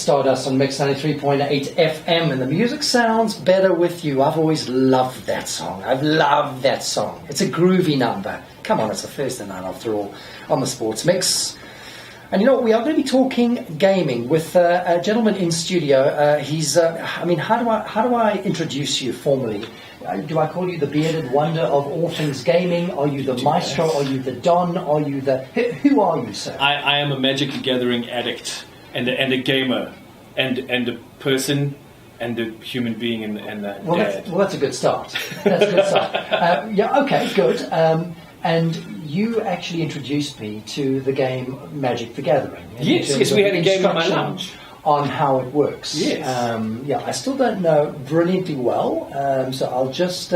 Stardust on Mix 93.8 FM, and the music sounds better with you. I've always loved that song. I've loved that song. It's a groovy number. Come on, it's a Thursday night after all on the Sports Mix. And you know what, we are going to be talking gaming with a gentleman in studio. How do I introduce you formally? Do I call you the bearded wonder of all things gaming? Are you the maestro? Are you the don? Are you the... Who are you, sir? I am a Magic the Gathering addict and a gamer and a person and a human being and a dad. That's a good start. That's a good start. Okay, good. And you actually introduced me to the game Magic the Gathering. Yes, we had a game in my lounge. On how it works. Yes. I still don't know brilliantly well, so I'll just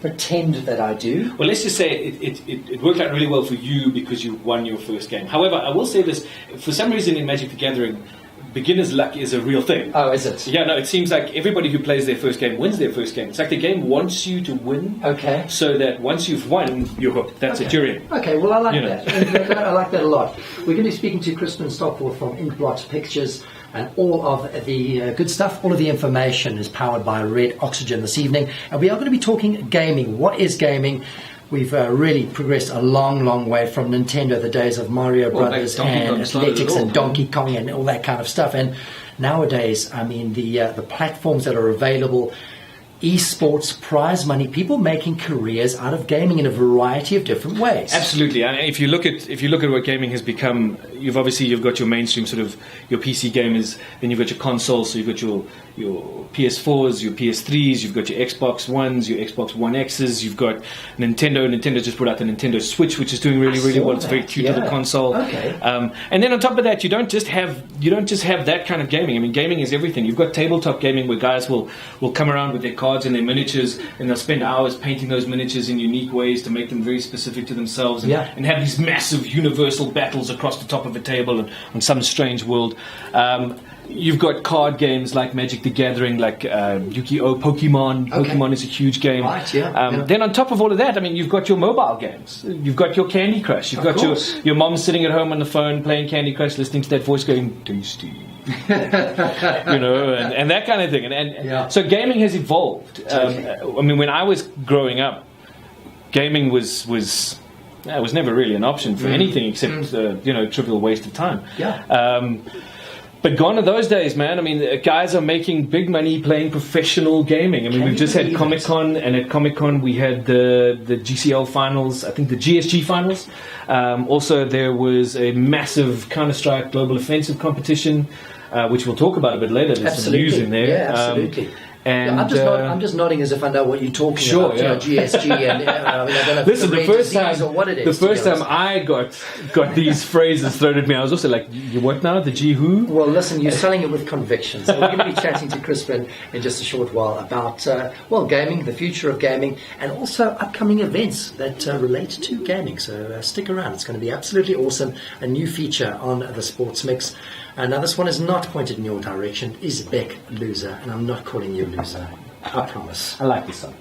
pretend that I do. Well, let's just say it worked out really well for you because you won your first game. However, I will say this, for some reason in Magic the Gathering, beginner's luck is a real thing. Oh, is it? Yeah, no, it seems like everybody who plays their first game wins their first game. It's like the game wants you to win. Okay. So that once you've won, you're hooked. That's what you're in. Okay, well, I like that. I like that a lot. We're going to be speaking to Crispin Stockforth from Inkblot Pictures, and all of the good stuff, all of the information is powered by Red Oxygen this evening. And we are going to be talking gaming. What is gaming? We've really progressed a long, long way from Nintendo, the days of Mario Brothers and Athletics and Donkey Kong and all that kind of stuff. And nowadays, I mean, the platforms that are available, esports, prize money, people making careers out of gaming in a variety of different ways. Absolutely. And if you look at what gaming has become, you've got your mainstream sort of your PC gamers, then you've got your consoles, so you've got your PS4s, your PS3s, you've got your Xbox Ones, your Xbox One X's, you've got Nintendo. Nintendo just brought out the Nintendo Switch, which is doing really, really well. It's a very cute little console. Okay. And then on top of that, you don't just have that kind of gaming. I mean, gaming is everything. You've got tabletop gaming where guys will come around with their cards and their miniatures, and they'll spend hours painting those miniatures in unique ways to make them very specific to themselves, and have these massive universal battles across the top of a table and on some strange world. You've got card games like Magic the Gathering, like Yu-Gi-Oh! Pokemon. Okay. Pokemon is a huge game. Right, yeah. Then on top of all of that, I mean, you've got your mobile games. You've got your Candy Crush. You've got your mom sitting at home on the phone playing Candy Crush, listening to that voice going, tasty. and that kind of thing. So gaming has evolved. I mean, when I was growing up, gaming was never really an option for anything except trivial waste of time. But gone are those days, man. I mean, guys are making big money playing professional gaming. I mean, we've just had Comic-Con, and at Comic-Con we had the GCL finals, I think the GSG finals. Also, there was a massive Counter-Strike Global Offensive competition, which we'll talk about a bit later. There's some news in there. Yeah, absolutely. And I'm just nodding as if I know what you're talking about. GSG and I don't know. Listen, the first time I got these phrases thrown at me, I was also like, "You what now? The G who?" Well, listen, you're selling it with conviction. So we're going to be chatting to Crispin in just a short while about gaming, the future of gaming, and also upcoming events that relate to gaming. So stick around; it's going to be absolutely awesome. A new feature on the Sports Mix. Now, this one is not pointed in your direction. Is Beck loser? And I'm not calling you a loser. I promise. I like this song.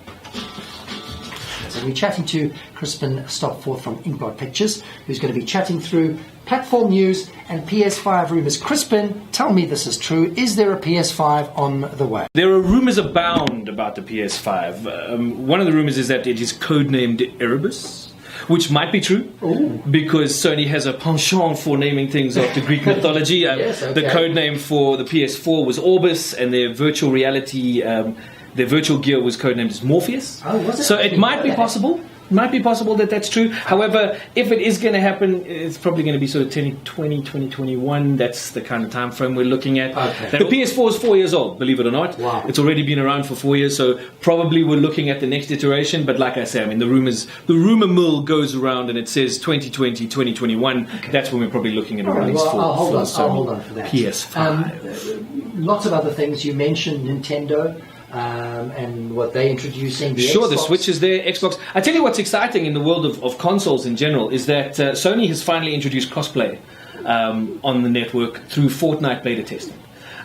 So we're chatting to Crispin Stockforth from Inkblot Pictures, who's going to be chatting through platform news and PS5 rumours. Crispin, tell me this is true. Is there a PS5 on the way? There are rumours abound about the PS5. One of the rumours is that it is codenamed Erebus, which might be true. Ooh. Because Sony has a penchant for naming things after Greek mythology. The code name for the PS4 was Orbis, and their virtual reality, their virtual gear was codenamed as Morpheus. Oh, was it? So it might be possible. Might be possible that that's true. However, if it is going to happen, it's probably going to be sort of 2020, 2021. That's the kind of time frame we're looking at. Okay. The PS4 is 4 years old, believe it or not. Wow. It's already been around for 4 years, so probably we're looking at the next iteration. But like I say, I mean, the rumor mill goes around and it says 2020, 2021. Okay. That's when we're probably looking at a release for I'll hold on for that. PS5. Lots of other things. You mentioned Nintendo. And what they're introducing. The Switch is there, Xbox. I tell you what's exciting in the world of consoles in general is that Sony has finally introduced crossplay on the network through Fortnite beta testing.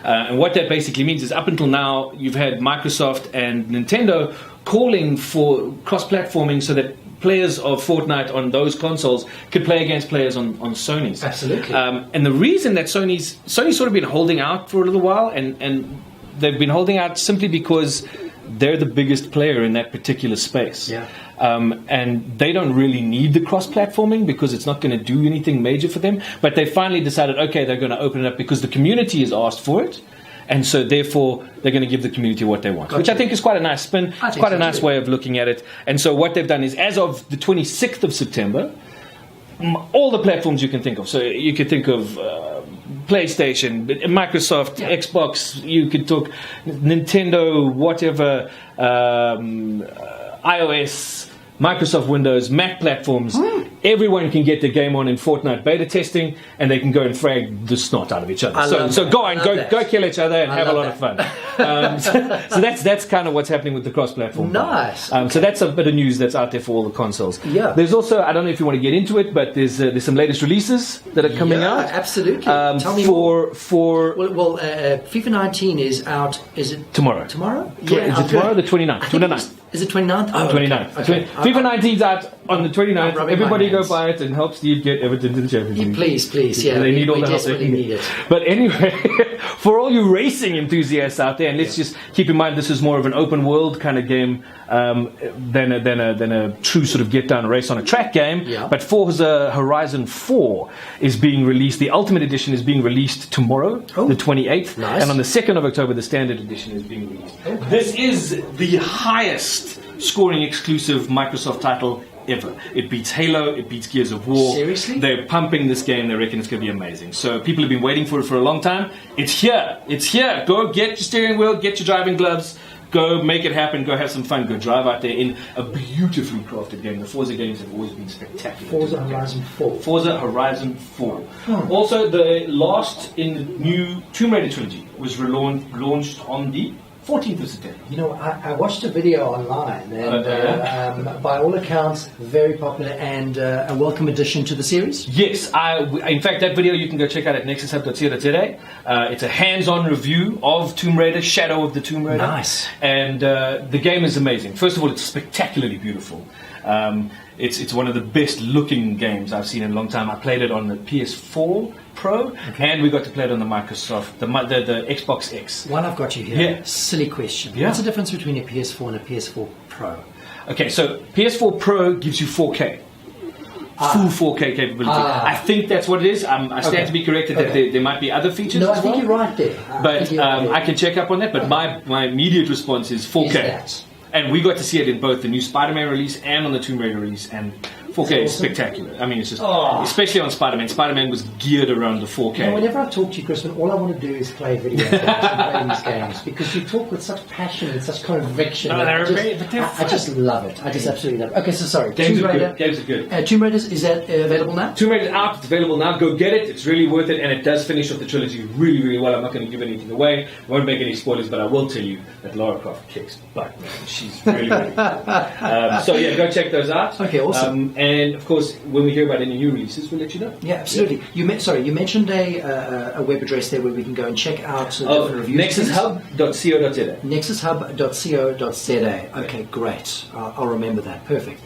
And what that basically means is up until now, you've had Microsoft and Nintendo calling for cross-platforming so that players of Fortnite on those consoles could play against players on Sony's. Absolutely. And the reason that Sony's sort of been holding out for a little while, and they've been holding out simply because they're the biggest player in that particular space. Yeah. And they don't really need the cross-platforming because it's not going to do anything major for them. But they finally decided, okay, they're going to open it up because the community has asked for it. And so, therefore, they're going to give the community what they want, which I think is quite a nice spin. It's quite a nice way of looking at it. And so what they've done is, as of the 26th of September, all the platforms you can think of. So you could think of PlayStation, Microsoft, Xbox, you could talk Nintendo, whatever, iOS, Microsoft Windows, Mac platforms. Everyone can get the game on in Fortnite beta testing, and they can go and frag the snot out of each other. So go on, go kill each other and have a lot of fun. So that's kind of what's happening with the cross-platform. Nice. So that's a bit of news that's out there for all the consoles. Yeah. There's also, I don't know if you want to get into it, but there's some latest releases that are coming out. Absolutely. Tell me more. Well, FIFA 19 is out. Is it tomorrow? Tomorrow? Is it tomorrow? The 29th. 29th. Is it 29th? Oh, 29th. Okay. FIFA 19's out on the 29th. Everybody go buy it and help Steve get Everton to the Champions League. Please, yeah. They need all the help they can need get. it. But anyway, for all you racing enthusiasts out there, and let's just keep in mind this is more of an open world kind of game than a true sort of get down race on a track game. Yeah. But Forza Horizon 4 is being released. The Ultimate Edition is being released tomorrow, the 28th. Nice. And on the 2nd of October, the Standard Edition is being released. Okay. This is the highest scoring exclusive Microsoft title ever. It beats Halo, it beats Gears of War. Seriously? They're pumping this game, they reckon it's going to be amazing. So people have been waiting for it for a long time. It's here. Go get your steering wheel, get your driving gloves, go make it happen, go have some fun, go drive out there in a beautifully crafted game. The Forza games have always been spectacular. Forza Horizon 4. Forza Horizon 4. Also, the last in the new Tomb Raider trilogy was launched on the 14th of September. You know, I watched a video online, and by all accounts, very popular and a welcome addition to the series. Yes, in fact, that video you can go check out at nexushub.co.za. It's a hands-on review of Tomb Raider, Shadow of the Tomb Raider. Nice. And the game is amazing. First of all, it's spectacularly beautiful. It's one of the best looking games I've seen in a long time. I played it on the PS4 Pro, and we got to play it on the Microsoft, the Xbox X. While I've got you here, silly question. Yeah. What's the difference between a PS4 and a PS4 Pro? Okay, so PS4 Pro gives you 4K. Full 4K capability. I think that's what it is. I stand to be corrected that there might be other features No, as I think well. you're right there. But I can check up on that. But my immediate response is 4K. Is that? And we got to see it in both the new Spider-Man release and on the Tomb Raider release. And 4K is spectacular. I mean, it's just, especially on Spider-Man. Spider-Man was geared around the 4K. You know, whenever I talk to you, Crispin, all I want to do is play video games and play these games because you talk with such passion and such conviction. I just love it. I just absolutely love it. Okay, so sorry. Games are good. Tomb Raider, is that available now? Tomb Raider's out. It's available now. Go get it. It's really worth it. And it does finish off the trilogy really, really well. I'm not going to give anything away. I won't make any spoilers, but I will tell you that Lara Croft kicks butt, man. She's really, really good. So, yeah, go check those out. Okay, awesome. And, of course, when we hear about any new releases, we'll let you know. Yeah, absolutely. Yeah. You mentioned a web address there where we can go and check out different reviews. nexushub.co.za. nexushub.co.za. Okay, great. I'll remember that. Perfect.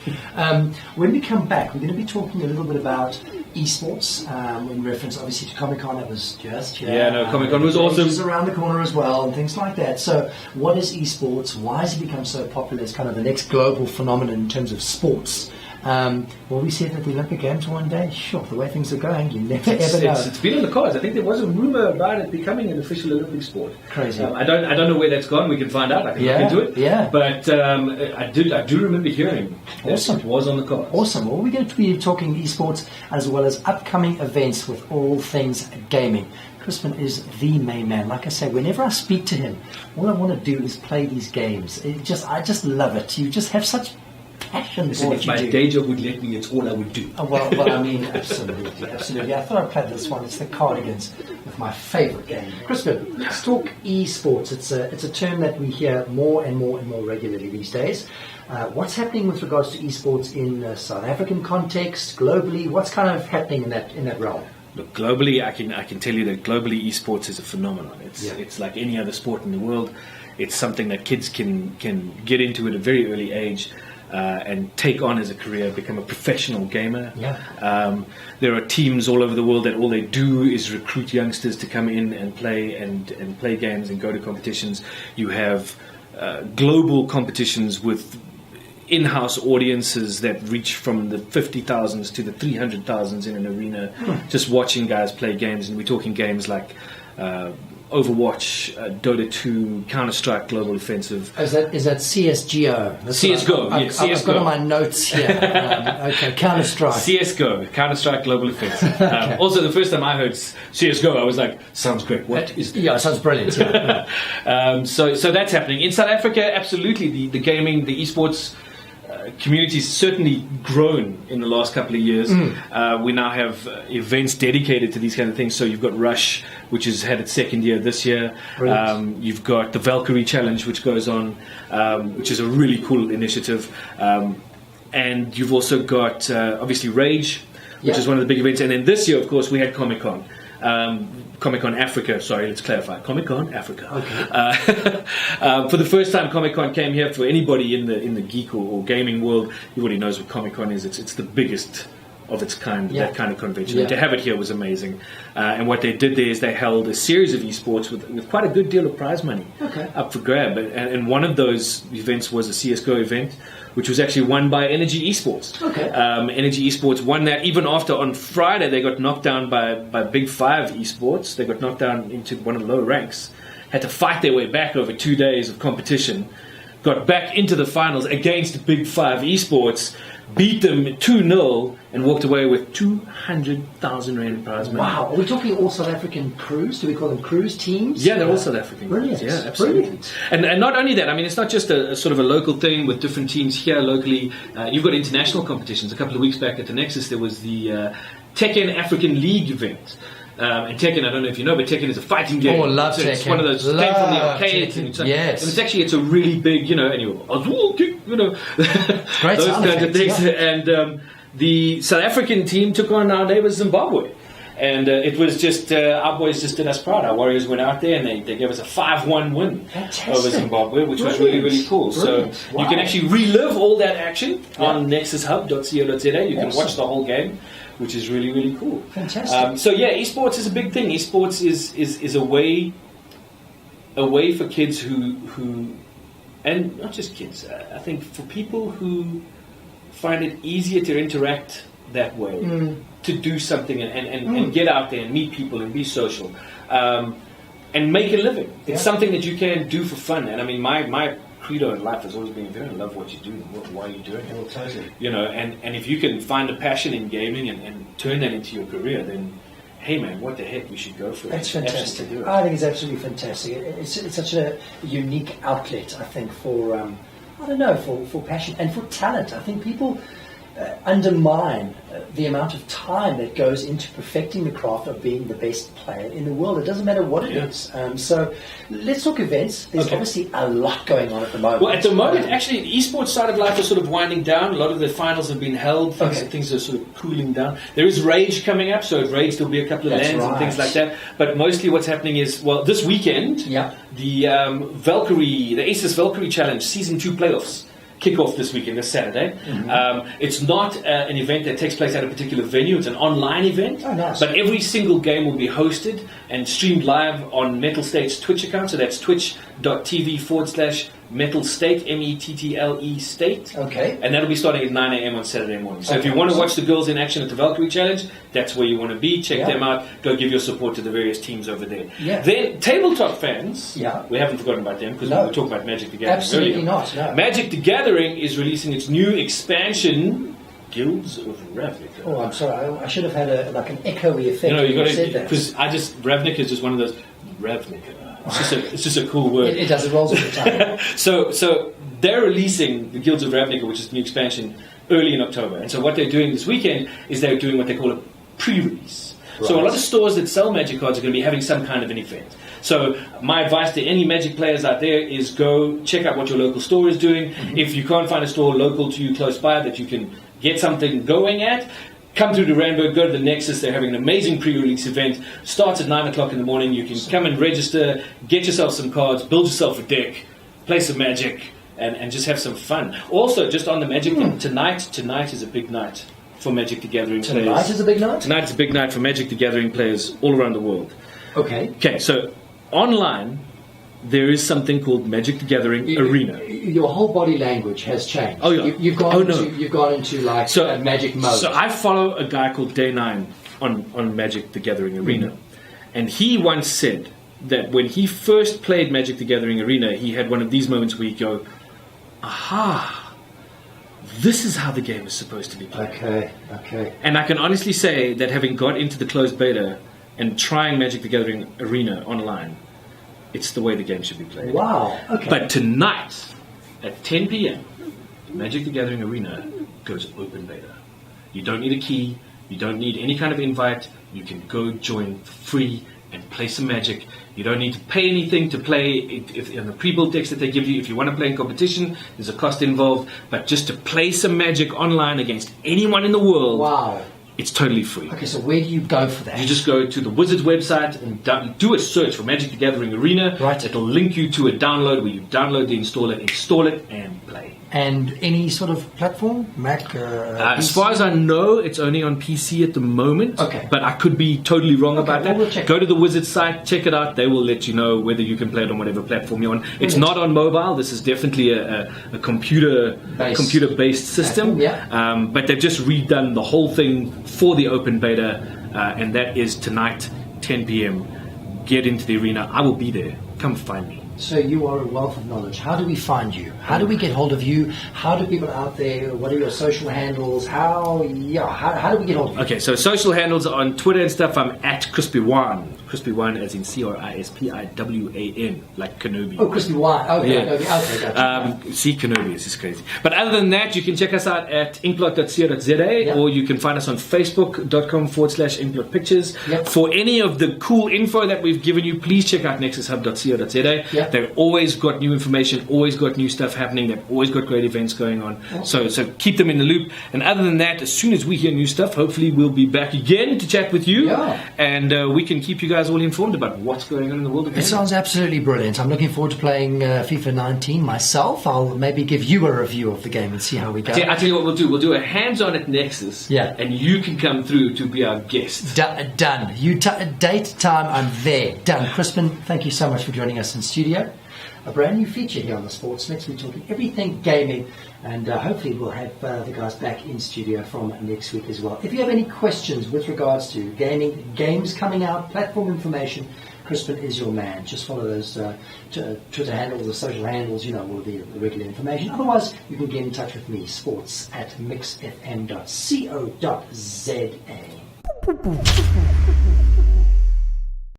When we come back, we're going to be talking a little bit about esports in reference, obviously, to Comic-Con. That was just here. Yeah, no, Comic-Con was awesome. It's around the corner as well and things like that. So what is esports? Why has it become so popular? It's kind of the next global phenomenon in terms of sports. Will we see it at the Olympic Games one day? Sure, the way things are going, you never ever know. It's been on the cards. I think there was a rumor about it becoming an official Olympic sport. Crazy. I don't know where that's gone. We can find out. I can look into it. Yeah. But I do remember hearing awesome. It was on the cards. Awesome. Well, we're going to be talking esports as well as upcoming events with all things gaming. Crispin is the main man. Like I say, whenever I speak to him, all I want to do is play these games. I just love it. You just have such passion. Listen, if my day job would let me, it's all I would do. Well, I mean, absolutely. I thought I'd play this one. It's the Cardigans with my favourite game. Crispin, let's talk esports. It's a term that we hear more and more regularly these days. What's happening with regards to esports in South African context, globally? What's kind of happening in that realm? Look, globally, I can tell you that globally esports is a phenomenon. It's like any other sport in the world. It's something that kids can get into at a very early age. and take on as a career, become a professional gamer. Yeah. There are teams all over the world that all they do is recruit youngsters to come in and play and play games and go to competitions. You have global competitions with in-house audiences that reach from the 50,000s to the 300,000s in an arena, just watching guys play games. And we're talking games like Overwatch, Dota 2, Counter-Strike Global Offensive. Is that CSGO? CSGO, yes. I've got on my notes here. Okay, Counter-Strike. CSGO, Counter-Strike Global Offensive. Okay. Also, the first time I heard CSGO, I was like, sounds great. What is that? Yeah, it sounds brilliant. Yeah. So that's happening. In South Africa, absolutely, the gaming, the esports community's certainly grown in the last couple of years. We now have events dedicated to these kind of things. So you've got Rush, which has had its second year this year. You've got the Valkyrie Challenge, which goes on, which is a really cool initiative. And you've also got, obviously, Rage, which is one of the big events. And then this year, of course, we had Comic-Con. Comic-Con Africa, sorry, let's clarify. Comic-Con Africa. Okay. For the first time, Comic-Con came here. For anybody in the geek or gaming world, everybody knows what Comic-Con is. It's the biggest of its kind, that kind of convention. Yeah. And to have it here was amazing. And what they did there is they held a series of esports with quite a good deal of prize money up for grab. And one of those events was a CSGO event, which was actually won by Energy Esports. Energy Esports won that even after on Friday they got knocked down by Big Five Esports. They got knocked down into one of the low ranks, had to fight their way back over 2 days of competition, got back into the finals against Big Five Esports, beat them 2-0, and walked away with 200,000 Rand prize money. Wow. Are we talking all South African crews? Do we call them crews teams? Yeah, they're all South African. Brilliant. Yeah, absolutely. Brilliant. And not only that, I mean, it's not just a sort of a local thing with different teams here locally. You've got international competitions. A couple of weeks back at the Nexus, there was the Tekken African League event. And Tekken, I don't know if you know, but Tekken is a fighting game. Oh, I love so Tekken. It's one of those came from the arcades. And it's a really big, and you Great those sound kinds of effects, things. And the South African team took on our neighbours Zimbabwe. And it was just, our boys just did us proud. Our Warriors went out there and they gave us a 5-1 win over Zimbabwe, which was really, really cool. Brilliant. So you can actually relive all that action on nexushub.co.za. You can watch the whole game, which is really, really cool. Fantastic. So yeah, esports is a big thing. Esports is a way for kids who and not just kids. I think for people who find it easier to interact that way, to do something and get out there and meet people and be social, and make a living. It's something that you can do for fun. And I mean, my credo in life has always been, if you don't love what you do, why are you doing it? Well, totally. And if you can find a passion in gaming and turn that into your career, then hey man, what the heck, we should go for it. That's fantastic. Absolutely do it. I think it's absolutely fantastic. It's such a unique outlet, I think, for for passion and for talent. I think people undermine the amount of time that goes into perfecting the craft of being the best player in the world. It doesn't matter what it is. So let's talk events. There's obviously a lot going on at the moment. Well, at the moment, actually, the esports side of life is sort of winding down. A lot of the finals have been held. Things are sort of cooling down. There is Rage coming up, so at Rage there'll be a couple of lands and things like that. But mostly what's happening is, well, this weekend, the Aces Valkyrie Challenge Season 2 playoffs kick off this weekend, this Saturday. It's not an event that takes place at a particular venue. It's an online event. Oh, nice. But every single game will be hosted and streamed live on Metal State's Twitch account. So that's twitch.tv/Metal State, METTLE State. Okay. And that'll be starting at 9 a.m. on Saturday morning. So if you want to watch the girls in action at the Valkyrie Challenge, that's where you want to be. Check them out. Go give your support to the various teams over there. Yeah. Then, tabletop fans, we haven't forgotten about them because we were talking about Magic the Gathering Absolutely earlier. not. No. Magic the Gathering is releasing its new expansion, Guilds of Ravnica. Oh, I'm sorry. I should have had an echoey effect. You got said to, that. because Ravnica is just one of those Ravnica. It's just a cool word. It does. It rolls off the tongue. So they're releasing the Guilds of Ravnica, which is the new expansion, early in October. And so what they're doing this weekend is they're doing what they call a pre-release. Right. So a lot of stores that sell Magic cards are going to be having some kind of an event. So my advice to any Magic players out there is go check out what your local store is doing. If you can't find a store local to you close by that you can get something going at, come through to Randburg, go to the Nexus. They're having an amazing pre-release event. Starts at 9 o'clock in the morning. You can come and register, get yourself some cards, build yourself a deck, play some Magic, and just have some fun. Also, just on the Magic thing, tonight is a big night for Magic the Gathering players. Tonight is a big night? Tonight is a big night for Magic the Gathering players all around the world. Okay, so online, there is something called Magic the Gathering Arena. Your whole body language has changed. Oh, yeah. You've gone into like Magic mode. So I follow a guy called Day9 on Magic the Gathering Arena. And he once said that when he first played Magic the Gathering Arena, he had one of these moments where he'd go, aha, this is how the game is supposed to be played. Okay. And I can honestly say that having got into the closed beta and trying Magic the Gathering Arena online, it's the way the game should be played. Wow, okay. But tonight, at 10 p.m., Magic the Gathering Arena goes open beta. You don't need a key. You don't need any kind of invite. You can go join for free and play some Magic. You don't need to pay anything to play if in the pre-built decks that they give you. If you want to play in competition, there's a cost involved. But just to play some Magic online against anyone in the world, wow, it's totally free. Okay, so where do you go for that? You just go to the Wizards website and do a search for Magic the Gathering Arena. Right. It'll link you to a download where you download the install it, and play. And any sort of platform? Mac? As far as I know, it's only on PC at the moment. Okay. But I could be totally wrong about that. We'll check. Go to the Wizards site, check it out. They will let you know whether you can play it on whatever platform you're on. It's not on mobile. This is definitely a computer-based system. Yeah. But they've just redone the whole thing for the open beta, and that is tonight, 10 p.m. Get into the arena. I will be there. Come find me. So you are a wealth of knowledge. How do we find you? How do we get hold of you? How do people out there? What are your social handles? How do we get hold of you? Okay, so social handles on Twitter and stuff. I'm at Crispiwan. Crispiwan as in Crispiwan, like Kenobi. Oh, Crispiwan. Okay, Yeah. okay, gotcha. See, Kenobi is just crazy. But other than that, you can check us out at inkblot.co.za, or you can find us on facebook.com/inkblot pictures. Yep. For any of the cool info that we've given you, please check out nexushub.co.za. Yep. They've always got new information, always got new stuff happening. They've always got great events going on. Okay. So keep them in the loop. And other than that, as soon as we hear new stuff, hopefully we'll be back again to chat with you. Yeah. And we can keep you guys all informed about what's going on in the world of It gaming. sounds absolutely brilliant. I'm looking forward to playing FIFA 19 myself. I'll maybe give you a review of the game and see how we go. I tell you what we'll do. We'll do a hands-on at Nexus. Yeah. And you can come through to be our guest. Done. Date, time, I'm there. Done. Crispin, thank you so much for joining us in studio. A brand new feature here on the SportsMix. We're talking everything gaming, and hopefully we'll have the guys back in studio from next week as well. If you have any questions with regards to gaming, games coming out, platform information, Crispin is your man. Just follow those Twitter handles, the social handles, all of the regular information. Otherwise, you can get in touch with me, sports@mixfm.co.za.